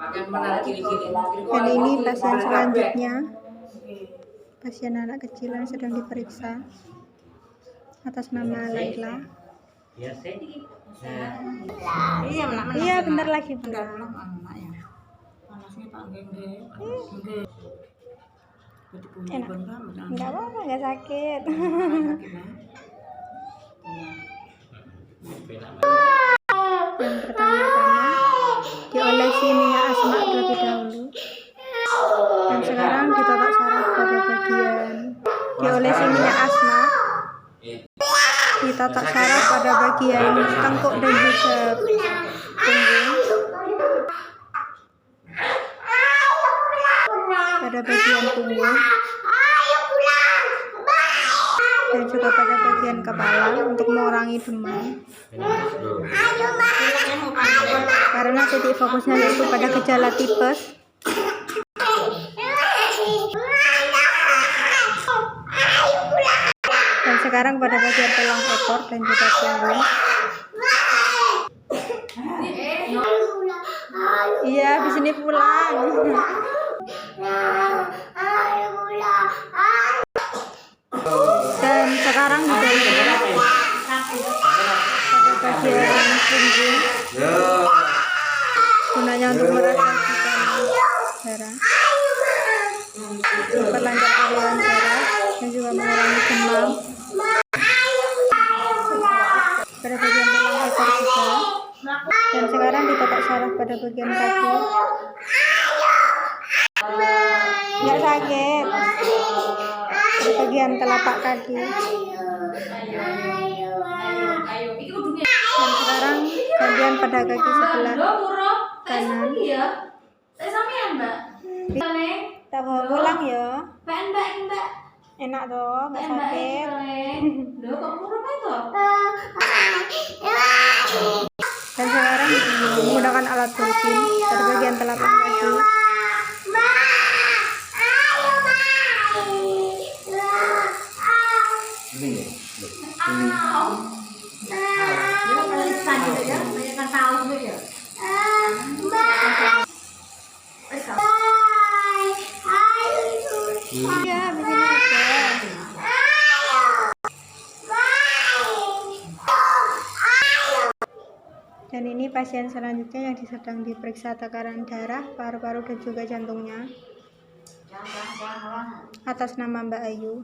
Dan ini pasien selanjutnya, pasien anak kecil yang sedang diperiksa atas nama Laila. Iya, bentar lagi pulang. Enak. Enggak apa-apa, enggak sakit. Yang pertama-tama diolesi minyak asma terlebih dahulu, dan sekarang ditotok saraf pada bagian diolesi minyak asma, ditotok saraf pada bagian tengkuk dan juga punggung, pada bagian punggung dan juga pada bagian kepala untuk mengurangi demam. Karena titik fokusnya yaitu pada gejala tipes. Dan sekarang pada bagian tulang ekor dan juga punggung. Iya, habis ini pulang. Dan sekarang di bagian punggung, gunanya untuk merasakan darah, memperlancar aliran darah dan juga mengurangi demam. Pada bagian tulang ekor juga. Dan sekarang ditotok saraf pada bagian kaki. Nggak sakit. Pada bagian telapak kaki. Dan sekarang bagian pada kaki sebelah kanan. Tak mau pulang ya. Enak toh, nggak sakit. Dan sekarang menggunakan alat Dolphin pada bagian telapak kaki. Iya, begini aja. Dan ini pasien selanjutnya yang sedang diperiksa tekanan darah, paru-paru dan juga jantungnya atas nama Mbak Ayu.